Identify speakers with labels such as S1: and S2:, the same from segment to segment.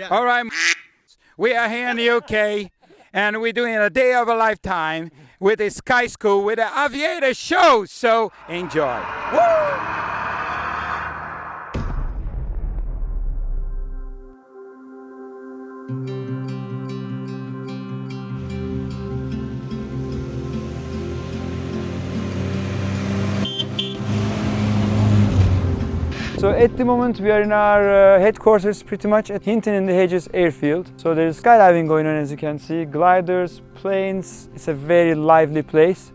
S1: All right, we are here in the UK, and we're doing a day of a lifetime with the Sky School with the AviatorShow. So enjoy. Woo!
S2: So at the moment we are in our headquarters pretty much at Hinton in the Hedges airfield. So there's skydiving going on, as you can see, gliders, planes. It's a very lively place.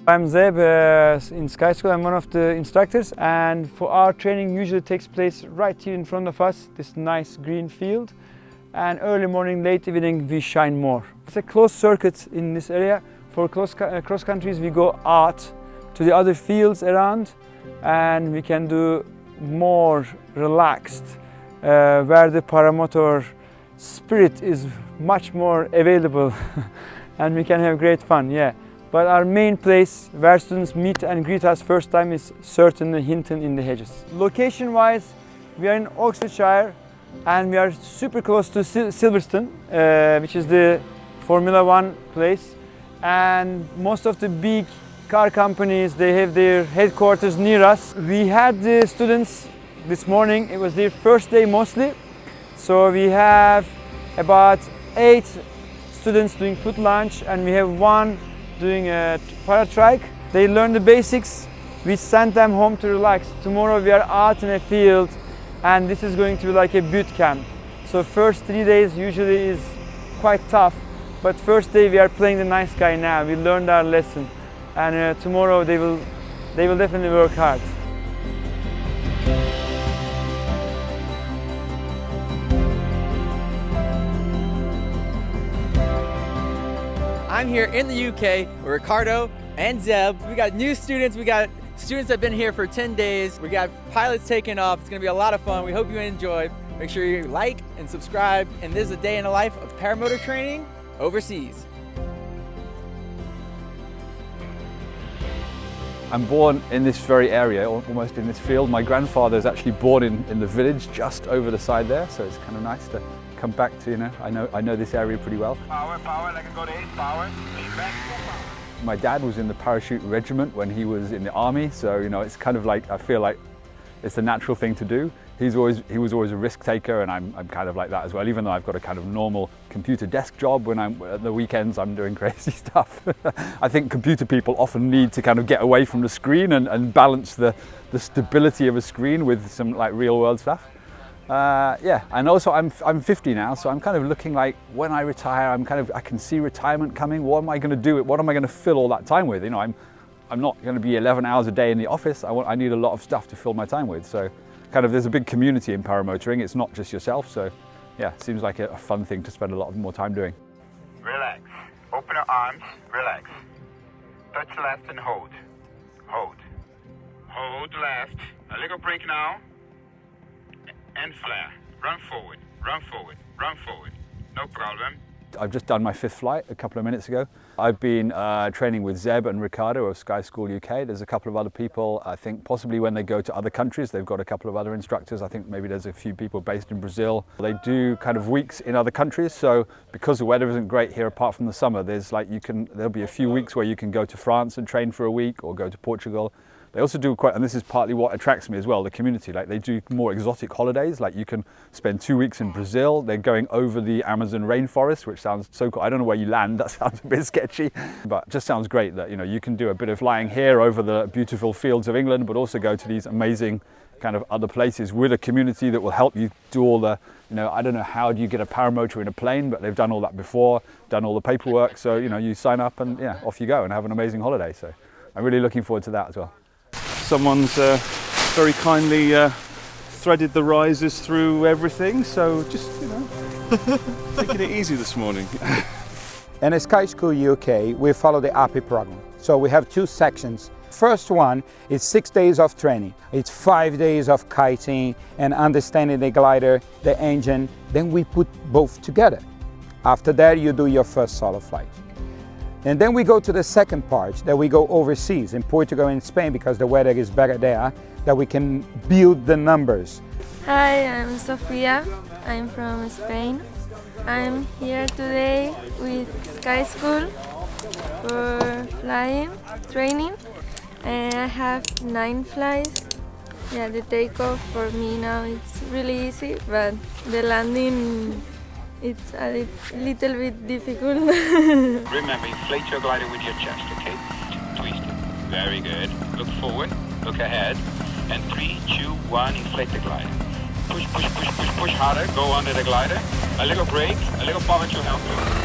S2: I'm Zeb in Sky School. I'm one of the instructors, and for our training usually takes place right here in front of us, this nice green field. And early morning, late evening we shine more. It's a closed circuit in this area. For cross countries we go out to the other fields around, and we can do more relaxed, where the paramotor spirit is much more available and we can have great fun, yeah. But our main place where students meet and greet us first time is certainly Hinton in the Hedges. Location wise, we are in Oxfordshire and we are super close to Silverstone, which is the Formula One place, and most of the big car companies, they have their headquarters near us. We had the students this morning, it was their first day mostly. So we have about 8 students doing foot launch, and we have 1 doing a paratrike. They learn the basics, we sent them home to relax. Tomorrow we are out in a field, and this is going to be like a boot camp. So first 3 days usually is quite tough, but first day we are playing the nice guy now. We learned our lesson. And tomorrow they will definitely work hard.
S3: I'm here in the UK with Ricardo and Zeb. We got new students, we got students that have been here for 10 days. We got pilots taking off. It's gonna be a lot of fun. We hope you enjoy. Make sure you like and subscribe. And this is a day in the life of paramotor training overseas.
S4: I'm born in this very area, almost in this field. My grandfather is actually born in the village just over the side there, so it's kind of nice to come back to, you know, I know this area pretty well.
S1: Power, I can go to 8, power, back, power.
S4: My dad was in the parachute regiment when he was in the army, so, you know, it's kind of like, I feel like it's a natural thing to do. He was always a risk taker, and I'm kind of like that as well, even though I've got a kind of normal computer desk job. When I'm at the weekends, I'm doing crazy stuff. I think computer people often need to kind of get away from the screen and balance the stability of a screen with some like real world stuff. Yeah, and also I'm 50 now, so I'm kind of looking like when I retire, I can see retirement coming. What am I going to do? What am I going to fill all that time with? You know, I'm not going to be 11 hours a day in the office. I need a lot of stuff to fill my time with. So kind of there's a big community in paramotoring. It's not just yourself. So yeah, it seems like a fun thing to spend a lot more time doing.
S1: Relax. Open your arms. Relax. Touch left and hold. Hold. Hold left. A little break now. And flare. Run forward. Run forward. Run forward. No problem.
S4: I've just done my 5th flight a couple of minutes ago. I've been training with Zeb and Ricardo of Sky School UK. There's a couple of other people. I think possibly when they go to other countries, they've got a couple of other instructors. I think maybe there's a few people based in Brazil. They do kind of weeks in other countries. So because the weather isn't great here apart from the summer, there'll be a few weeks where you can go to France and train for a week, or go to Portugal. They also do and this is partly what attracts me as well, the community. Like, they do more exotic holidays. Like, you can spend 2 weeks in Brazil. They're going over the Amazon rainforest, which sounds so cool. I don't know where you land, that sounds a bit sketchy, but just sounds great that, you know, you can do a bit of flying here over the beautiful fields of England, but also go to these amazing kind of other places with a community that will help you do all the, you know, I don't know how do you get a paramotor in a plane, but they've done all that before, done all the paperwork. So, you know, you sign up and yeah, off you go and have an amazing holiday. So I'm really looking forward to that as well.
S5: Someone's very kindly threaded the risers through everything, so just, you know, taking it easy this morning.
S6: In Sky School UK, we follow the API program. So we have 2 sections. First one is 6 days of training. It's 5 days of kiting and understanding the glider, the engine. Then we put both together. After that, you do your first solo flight. And then we go to the second part, that we go overseas, in Portugal and Spain, because the weather is better there. that we can build the numbers.
S7: Hi, I'm Sofia. I'm from Spain. I'm here today with Sky School for flying training. And I have 9 flights. Yeah, the takeoff for me now it's really easy, but the landing it's a little bit difficult.
S1: Remember, inflate your glider with your chest, okay? Twist it. Very good. Look forward, look ahead. And 3, 2, 1, inflate the glider. Push, push, push, push, push harder. Go under the glider. A little brake, a little power to help you.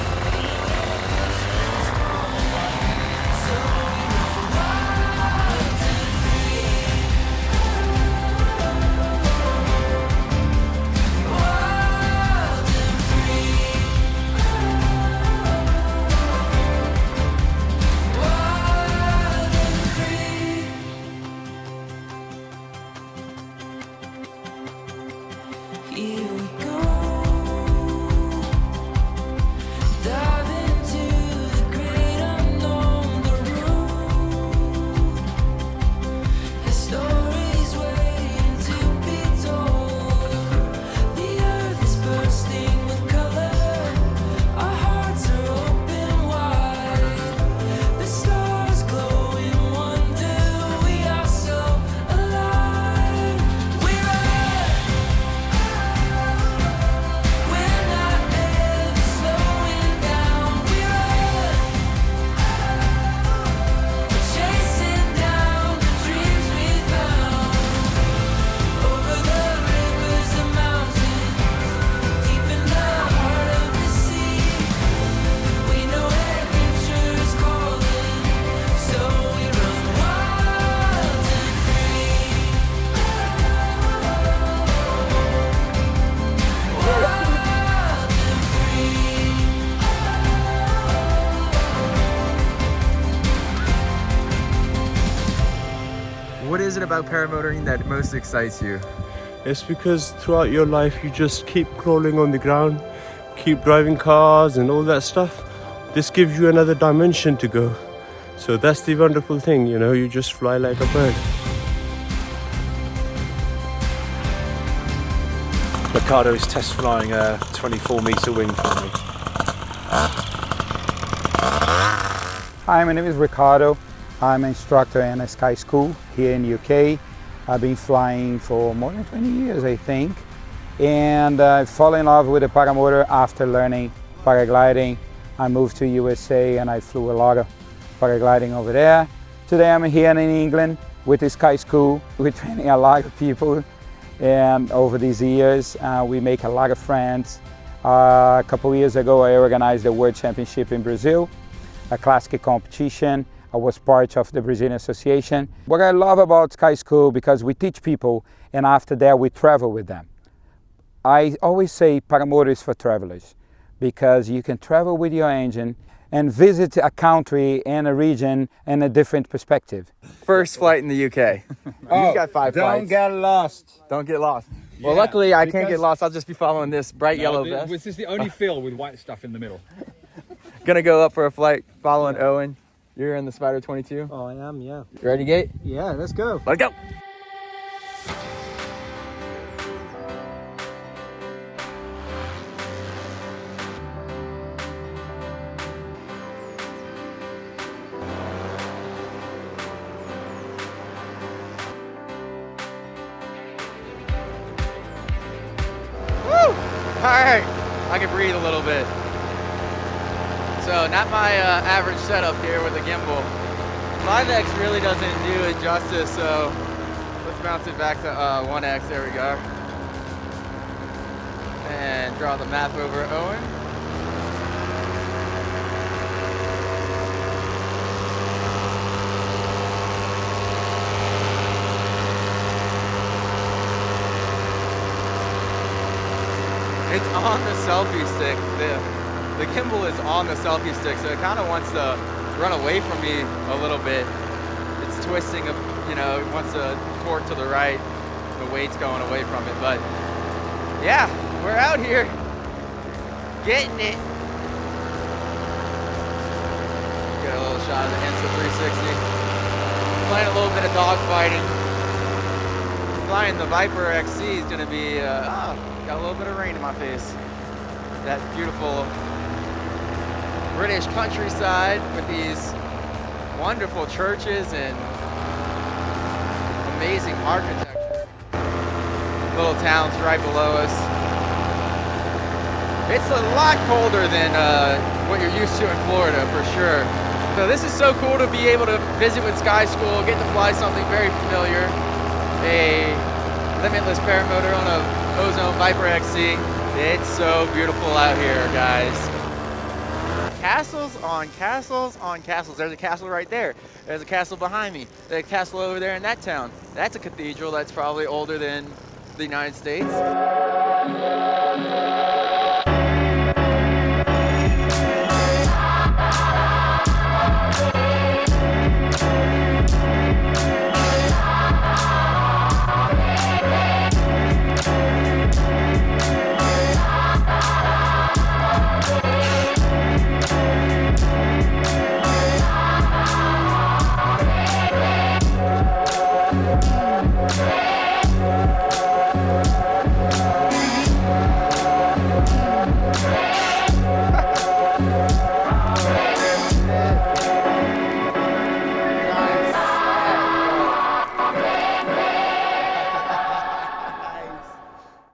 S3: What is it about paramotoring that most excites you?
S8: It's because throughout your life you just keep crawling on the ground, keep driving cars and all that stuff. This gives you another dimension to go. So that's the wonderful thing, you know, you just fly like a bird.
S4: Ricardo is test flying a 24-meter wing for me.
S6: Hi, my name is Ricardo. I'm an instructor in a Sky School here in the UK. I've been flying for more than 20 years, I think. And I fell in love with the paramotor after learning paragliding. I moved to USA and I flew a lot of paragliding over there. Today I'm here in England with the Sky School. We're training a lot of people, and over these years we make a lot of friends. A couple of years ago I organized the World Championship in Brazil, a classic competition. I was part of the Brazilian Association. What I love about Sky School, because we teach people and after that we travel with them. I always say paramotor is for travelers, because you can travel with your engine and visit a country and a region in a different perspective.
S3: First flight in the UK. You've got 5 flights.
S6: Don't get lost.
S3: Don't get lost. Well, luckily I can't get lost. I'll just be following this bright yellow vest.
S4: This is the only field with white stuff in the middle.
S3: Gonna go up for a flight following Owen. You're in the Spider 22?
S9: Oh, I am, yeah.
S3: You ready, Gate?
S9: Yeah, let's go.
S3: Let's go! Woo! Alright, I can breathe a little bit. So not my average setup here with the gimbal. Mavic really doesn't do it justice, so let's bounce it back to 1x, there we go. And draw the map over Owen. It's on the selfie stick. The gimbal is on the selfie stick, so it kind of wants to run away from me a little bit. It's twisting, you know, it wants to torque to the right. The weight's going away from it, but yeah, we're out here getting it. Get a little shot of the Insta 360. Playing a little bit of dogfighting. flying the Viper XC is going to be, got a little bit of rain in my face. That beautiful British countryside with these wonderful churches and amazing architecture. Little towns right below us. It's a lot colder than what you're used to in Florida, for sure. So this is so cool to be able to visit with Sky School, get to fly something very familiar, a limitless paramotor on a Ozone Viper XC. It's so beautiful out here, guys. Castles on castles on castles. There's a castle right there. There's a castle behind me. There's a castle over there in that town. That's a cathedral that's probably older than the United States.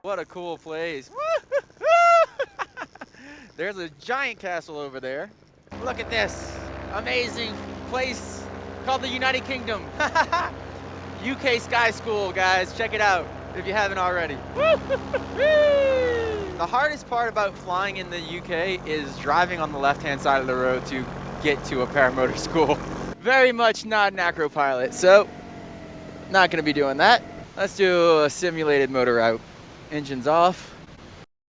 S3: What a cool place. There's a giant castle over there. Look at this amazing place called the United Kingdom. UK Sky School, guys. Check it out if you haven't already. The hardest part about flying in the UK is driving on the left-hand side of the road to get to a paramotor school. Very much not an acro pilot, so not gonna be doing that. Let's do a simulated motor route. Engine's off.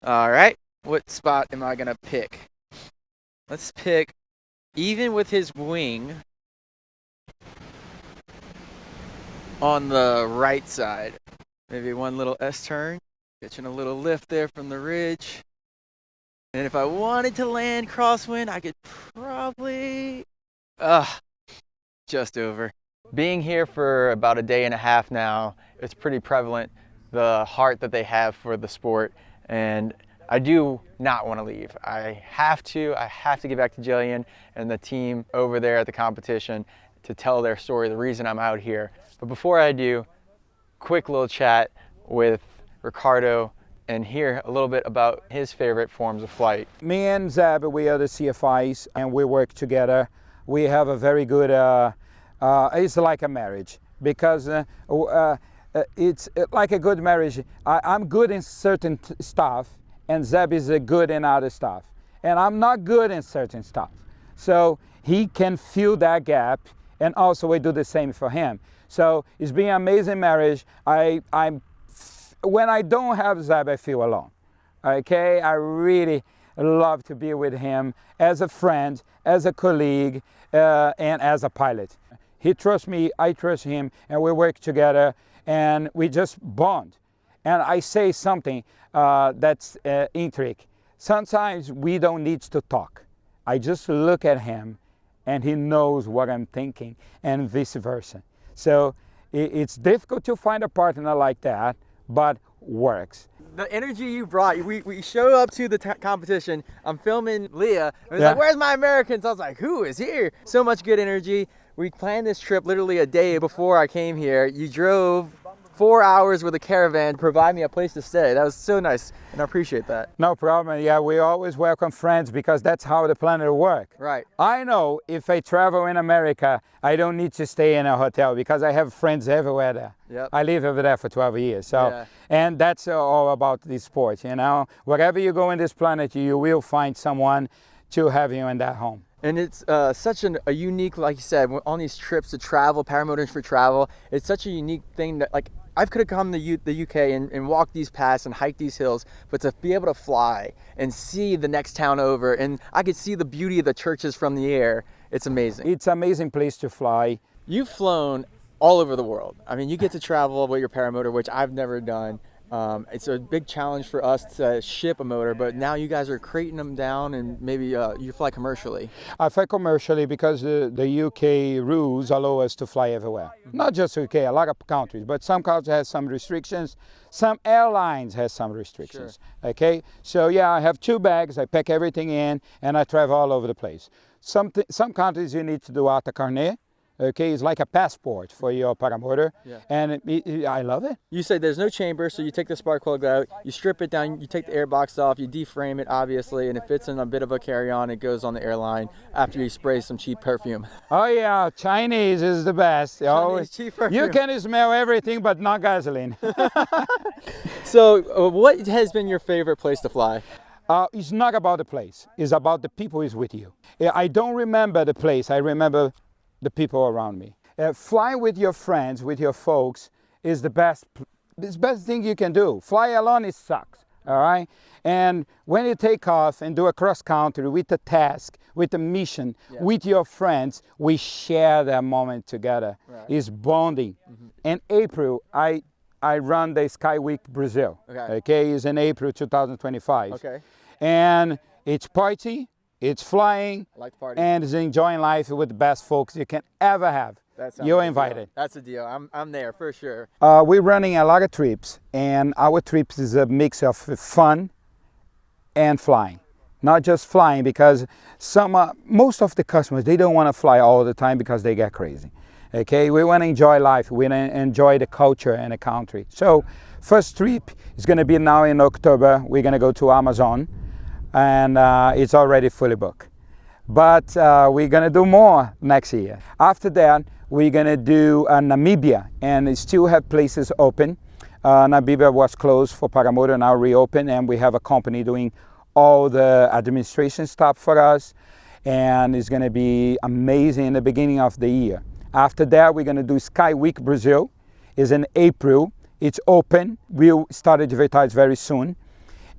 S3: All right, what spot am I gonna pick? Let's pick, even with his wing, on the right side. Maybe one little S-turn, catching a little lift there from the ridge. And if I wanted to land crosswind, I could probably, just over. Being here for about a day and a half now, it's pretty prevalent, the heart that they have for the sport, and I do not want to leave. I have to get back to Jillian and the team over there at the competition to tell their story, the reason I'm out here. But before I do, quick little chat with Ricardo and hear a little bit about his favorite forms of flight.
S6: Me and Zeb, we are the CFIs and we work together. We have a very good, it's like a marriage, because it's like a good marriage. I'm good in certain stuff and Zeb is good in other stuff. And I'm not good in certain stuff. So he can fill that gap, and also we do the same for him. So it's been an amazing marriage. When I don't have Zeb, I feel alone. Okay, I really love to be with him as a friend, as a colleague, and as a pilot. He trusts me, I trust him, and we work together, and we just bond. And I say something that's intriguing. Sometimes we don't need to talk. I just look at him, and he knows what I'm thinking, and vice versa. So it's difficult to find a partner like that, but works.
S3: The energy you brought, we show up to the competition, I'm filming Leah, and it's like, where's my Americans? I was like, who is here? So much good energy. We planned this trip literally a day before I came here. You drove 4 hours with a caravan to provide me a place to stay. That was so nice, and I appreciate that.
S6: No problem. Yeah, we always welcome friends because that's how the planet works.
S3: Right.
S6: I know if I travel in America, I don't need to stay in a hotel because I have friends everywhere there.
S3: Yep.
S6: I live over there for 12 years. So,
S3: yeah.
S6: And that's all about this sport, you know. Wherever you go in this planet, you will find someone to have you in that home.
S3: And it's such a unique, like you said, on these trips to travel, paramotors for travel, it's such a unique thing that, like, I could have come to the UK and walked these paths and hiked these hills, but to be able to fly and see the next town over, and I could see the beauty of the churches from the air, it's amazing.
S6: It's an amazing place to fly.
S3: You've flown all over the world. I mean, you get to travel with your paramotor, which I've never done. It's a big challenge for us to ship a motor, but now you guys are crating them down and maybe you fly commercially.
S6: I fly commercially because the UK rules allow us to fly everywhere. Not just UK, a lot of countries, but some countries have some restrictions. Some airlines have some restrictions. Sure. Okay, so yeah, I have 2 bags, I pack everything in, and I travel all over the place. Some countries you need to do ATA carnet. Okay, it's like a passport for your paramotor, and I love it.
S3: You said there's no chamber, so you take the spark plug out, you strip it down, you take the air box off, you deframe it obviously, and it fits in a bit of a carry-on. It goes on the airline after you spray some cheap perfume.
S6: Oh yeah, Chinese is the best.
S3: Chinese cheap perfume.
S6: You can smell everything, but not gasoline.
S3: So, what has been your favorite place to fly?
S6: It's not about the place. It's about the people who's with you. I don't remember the place. I remember the people around me. Flying with your friends, with your folks, is the best thing you can do. Fly alone, it sucks, all right? And when you take off and do a cross country with a task, with a mission, with your friends, we share that moment together. Right. It's bonding. In April, I run the Sky Week Brazil. Okay, it's in April 2025. Okay. And it's party, it's flying, and it's enjoying life with the best folks you can ever have. You're invited.
S3: That's the deal. I'm there for sure.
S6: We're running a lot of trips, and our trips is a mix of fun and flying. Not just flying, because most of the customers, they don't want to fly all the time because they get crazy. Okay, we want to enjoy life. We want to enjoy the culture and the country. So, first trip is going to be now in October. We're going to go to Amazon. And it's already fully booked. But we're going to do more next year. After that, we're going to do Namibia, and still have places open. Namibia was closed for Paramotor, now reopened, and we have a company doing all the administration stuff for us, and it's going to be amazing in the beginning of the year. After that, we're going to do Sky Week Brazil. It's in April. It's open. We'll start to advertise very soon.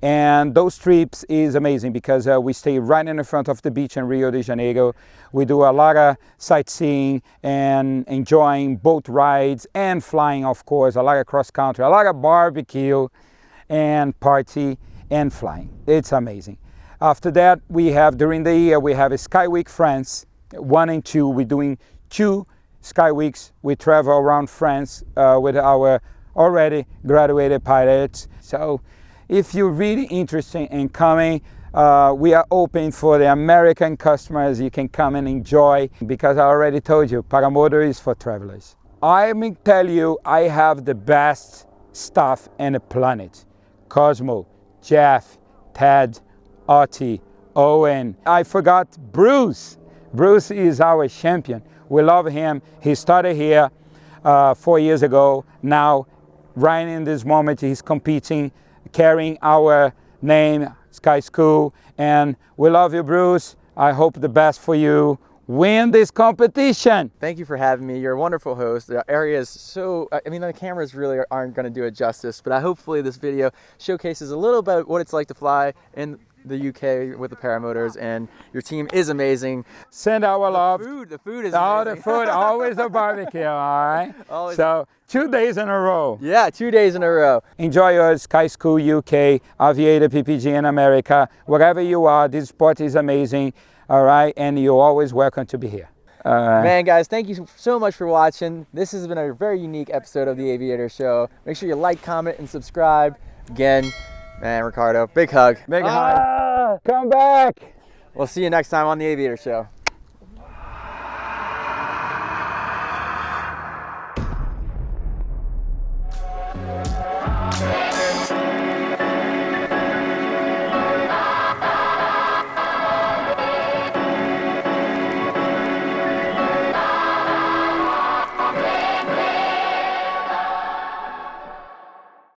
S6: And those trips is amazing because we stay right in the front of the beach in Rio de Janeiro. We do a lot of sightseeing and enjoying boat rides and flying, of course, a lot of cross country, a lot of barbecue and party and flying. It's amazing. After that, we have, during the year, we have a Sky Week France, 1 and 2. We're doing 2 Sky Weeks. We travel around France with our already graduated pilots. So, if you're really interested in coming, we are open for the American customers. You can come and enjoy, because I already told you, Paramotor is for travelers. I may tell you, I have the best staff on the planet. Cosmo, Jeff, Ted, Otti, Owen. I forgot Bruce. Bruce is our champion. We love him. He started here 4 years ago. Now, right in this moment, he's competing, carrying our name, Sky School, and we love you, Bruce. I hope the best for you. Win this competition.
S3: Thank you for having me. You're a wonderful host. The area is so, I mean, the cameras really aren't going to do it justice, but hopefully this video showcases a little bit what it's like to fly in the UK with the Paramotors, and your team is amazing.
S6: Send our love.
S3: The food is
S6: amazing.
S3: The
S6: food, always a barbecue, all right?
S3: Always.
S6: So 2 days in a row.
S3: Yeah, 2 days in a row.
S6: Enjoy your Sky School UK, Aviator PPG in America, wherever you are. This sport is amazing, all right? And you're always welcome to be here.
S3: Man, guys, thank you so much for watching. This has been a very unique episode of the Aviator Show. Make sure you like, comment, and subscribe. Again, man, Ricardo, big hug.
S6: Big hug. Come back.
S3: We'll see you next time on the Aviator Show.